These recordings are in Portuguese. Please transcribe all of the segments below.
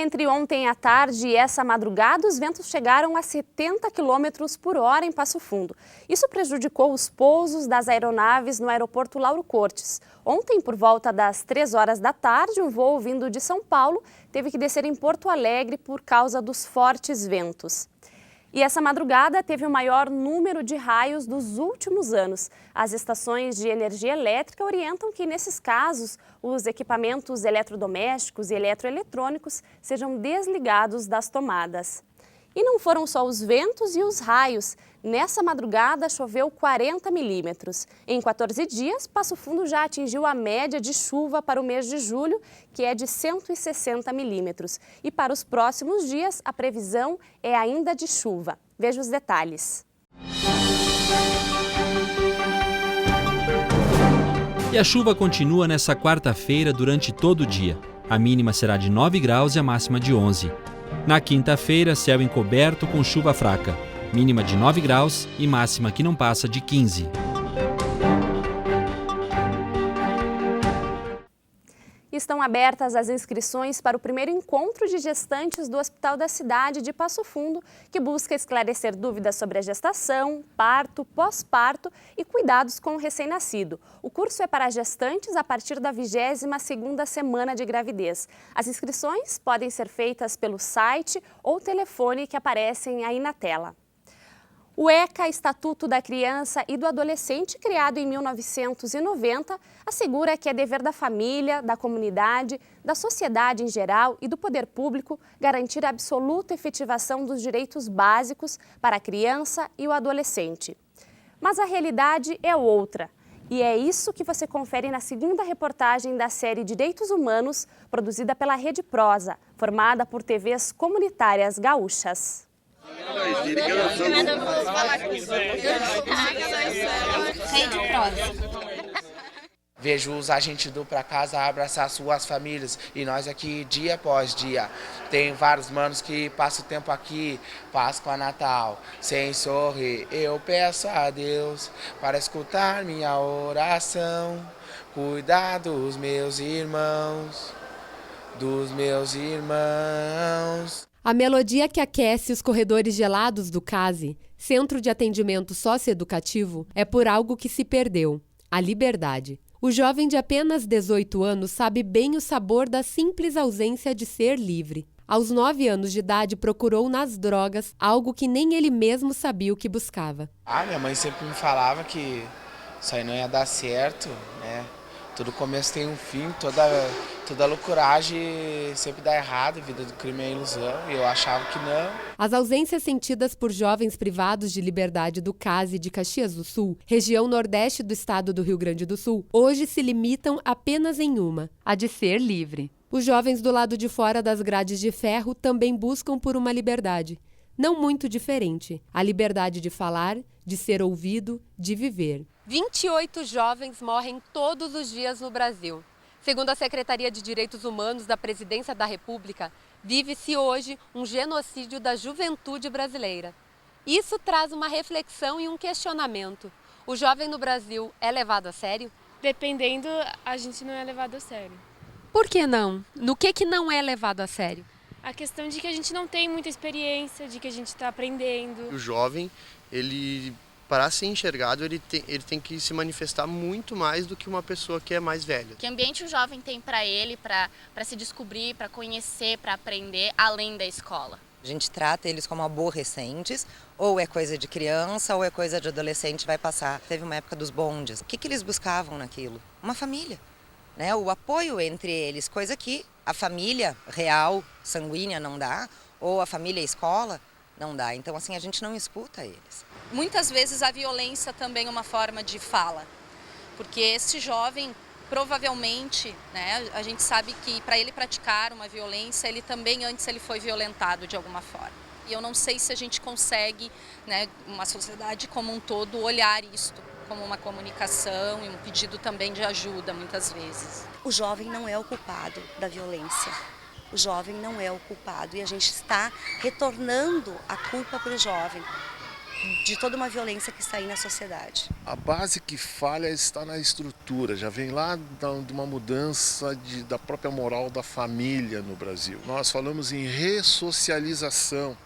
entre ontem à tarde e essa madrugada, os ventos chegaram a 70 km por hora em Passo Fundo. Isso prejudicou os pousos das aeronaves no aeroporto Lauro Cortes. Ontem, por volta das 3 horas da tarde, um voo vindo de São Paulo teve que descer em Porto Alegre por causa dos fortes ventos. E essa madrugada teve o maior número de raios dos últimos anos. As estações de energia elétrica orientam que, nesses casos, os equipamentos eletrodomésticos e eletroeletrônicos sejam desligados das tomadas. E não foram só os ventos e os raios. Nessa madrugada choveu 40 milímetros. Em 14 dias, Passo Fundo já atingiu a média de chuva para o mês de julho, que é de 160 milímetros. E para os próximos dias, a previsão é ainda de chuva. Veja os detalhes. E a chuva continua nessa quarta-feira durante todo o dia. A mínima será de 9 graus e a máxima de 11. Na quinta-feira, céu encoberto com chuva fraca, mínima de 9 graus e máxima que não passa de 15. Estão abertas as inscrições para o primeiro encontro de gestantes do Hospital da Cidade de Passo Fundo, que busca esclarecer dúvidas sobre a gestação, parto, pós-parto e cuidados com o recém-nascido. O curso é para gestantes a partir da 22ª semana de gravidez. As inscrições podem ser feitas pelo site ou telefone que aparecem aí na tela. O ECA, Estatuto da Criança e do Adolescente, criado em 1990, assegura que é dever da família, da comunidade, da sociedade em geral e do poder público garantir a absoluta efetivação dos direitos básicos para a criança e o adolescente. Mas a realidade é outra. E é isso que você confere na segunda reportagem da série Direitos Humanos, produzida pela Rede Prosa, formada por TVs comunitárias gaúchas. Vejo os agentes do Pra Casa abraçar suas famílias e nós aqui dia após dia. Tem vários manos que passam o tempo aqui, Páscoa, Natal, sem sorrir. Eu peço a Deus para escutar minha oração, cuidar dos meus irmãos, A melodia que aquece os corredores gelados do CASE, Centro de Atendimento Socioeducativo, é por algo que se perdeu: a liberdade. O jovem de apenas 18 anos sabe bem o sabor da simples ausência de ser livre. Aos 9 anos de idade, procurou nas drogas algo que nem ele mesmo sabia o que buscava. Minha mãe sempre me falava que isso aí não ia dar certo, né? Todo começo tem um fim, toda loucuragem sempre dá errado, a vida do crime é ilusão, e eu achava que não. As ausências sentidas por jovens privados de liberdade do CASE de Caxias do Sul, região nordeste do estado do Rio Grande do Sul, hoje se limitam apenas em uma: a de ser livre. Os jovens do lado de fora das grades de ferro também buscam por uma liberdade, não muito diferente: a liberdade de falar, de ser ouvido, de viver. 28 jovens morrem todos os dias no Brasil. Segundo a Secretaria de Direitos Humanos da Presidência da República, vive-se hoje um genocídio da juventude brasileira. Isso traz uma reflexão e um questionamento. O jovem no Brasil é levado a sério? Dependendo, a gente não é levado a sério. Por que não? No que não é levado a sério? A questão de que a gente não tem muita experiência, de que a gente está aprendendo. O jovem, para ser enxergado, ele tem que se manifestar muito mais do que uma pessoa que é mais velha. Que ambiente o jovem tem para ele, para se descobrir, para conhecer, para aprender, além da escola? A gente trata eles como aborrecentes, ou é coisa de criança, ou é coisa de adolescente, vai passar. Teve uma época dos bondes. O que eles buscavam naquilo? Uma família, né? O apoio entre eles, coisa que a família real, sanguínea, não dá, ou a família escola não dá. Então, assim, a gente não escuta eles. Muitas vezes a violência também é uma forma de fala, porque esse jovem, provavelmente, né, a gente sabe que para ele praticar uma violência, ele também antes ele foi violentado de alguma forma. E eu não sei se a gente consegue, né, uma sociedade como um todo, olhar isto como uma comunicação e um pedido também de ajuda, muitas vezes. O jovem não é o culpado da violência. O jovem não é o culpado e a gente está retornando a culpa para o jovem. de toda uma violência que está aí na sociedade. A base que falha está na estrutura, já vem lá de uma mudança da própria moral da família no Brasil. Nós falamos em ressocialização.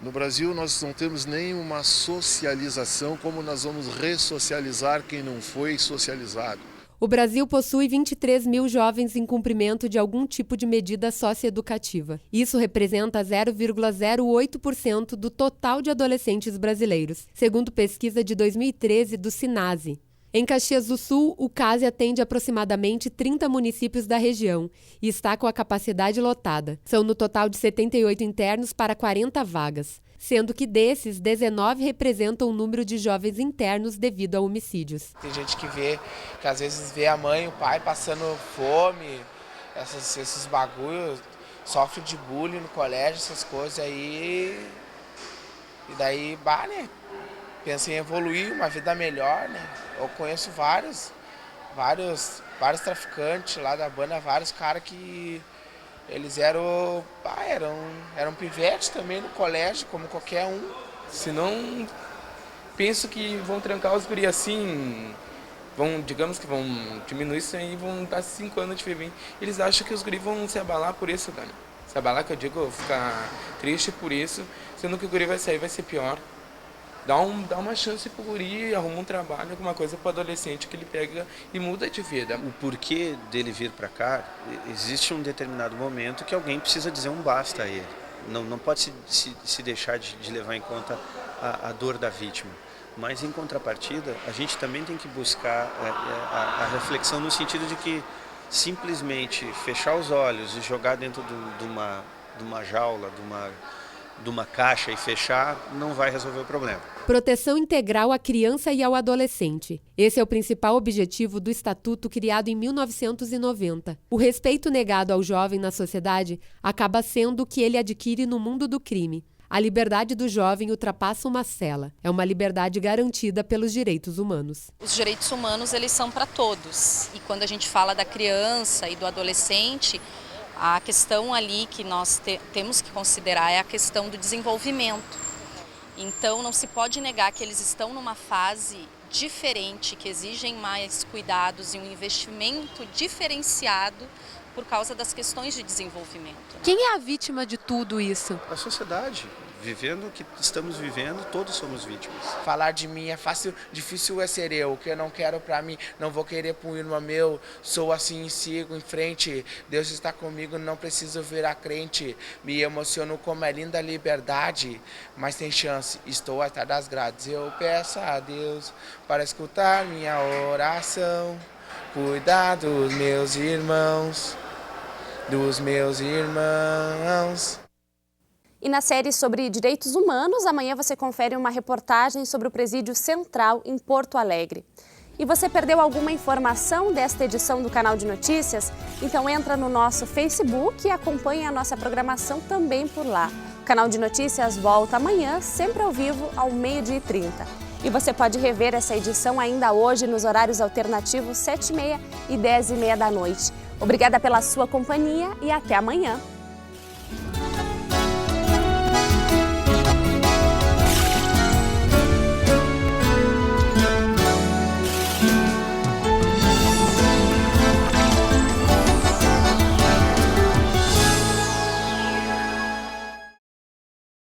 No Brasil nós não temos nenhuma socialização, como nós vamos ressocializar quem não foi socializado. O Brasil possui 23 mil jovens em cumprimento de algum tipo de medida socioeducativa. Isso representa 0,08% do total de adolescentes brasileiros, segundo pesquisa de 2013 do SINASE. Em Caxias do Sul, o CASE atende aproximadamente 30 municípios da região e está com a capacidade lotada. São no total de 78 internos para 40 vagas, sendo que desses, 19 representam o número de jovens internos devido a homicídios. Tem gente que às vezes vê a mãe e o pai passando fome, esses bagulhos, sofre de bullying no colégio, essas coisas aí, e daí, né? Pensa em evoluir, uma vida melhor, né? Eu conheço vários traficantes lá da banda, vários caras que eles eram pivetes também no colégio, como qualquer um. Senão, penso que vão trancar os guri assim, digamos que vão diminuir isso aí, vão estar 5 anos de FEBEM. Eles acham que os guri vão se abalar por isso, cara. Se abalar, que eu digo, ficar triste por isso, sendo que o guri vai sair, vai ser pior. Dá uma chance pro guri, arruma um trabalho, alguma coisa pro adolescente que ele pega e muda de vida. O porquê dele vir para cá, existe um determinado momento que alguém precisa dizer um basta a ele. Não pode se deixar de levar em conta a dor da vítima. Mas, em contrapartida, a gente também tem que buscar a reflexão no sentido de que simplesmente fechar os olhos e jogar dentro de uma jaula, de uma caixa e fechar, não vai resolver o problema. Proteção integral à criança e ao adolescente. Esse é o principal objetivo do Estatuto criado em 1990. O respeito negado ao jovem na sociedade acaba sendo o que ele adquire no mundo do crime. A liberdade do jovem ultrapassa uma cela. É uma liberdade garantida pelos direitos humanos. Os direitos humanos, eles são para todos. E quando a gente fala da criança e do adolescente, a questão ali que nós temos que considerar é a questão do desenvolvimento. Então, não se pode negar que eles estão numa fase diferente, que exigem mais cuidados e um investimento diferenciado por causa das questões de desenvolvimento. Quem é a vítima de tudo isso? A sociedade. Vivendo o que estamos vivendo, todos somos vítimas. Falar de mim é fácil, difícil é ser eu. O que eu não quero pra mim, não vou querer pro irmão meu. Sou assim e sigo em frente. Deus está comigo, não preciso virar crente. Me emociono como é linda a liberdade, mas tem chance, estou atrás das grades. Eu peço a Deus para escutar minha oração. Cuidar dos meus irmãos. E na série sobre direitos humanos, amanhã você confere uma reportagem sobre o Presídio Central em Porto Alegre. E você perdeu alguma informação desta edição do Canal de Notícias? Então entra no nosso Facebook e acompanhe a nossa programação também por lá. O Canal de Notícias volta amanhã, sempre ao vivo, ao 12h30. E você pode rever essa edição ainda hoje nos horários alternativos 7h30 e 10h30 da noite. Obrigada pela sua companhia e até amanhã.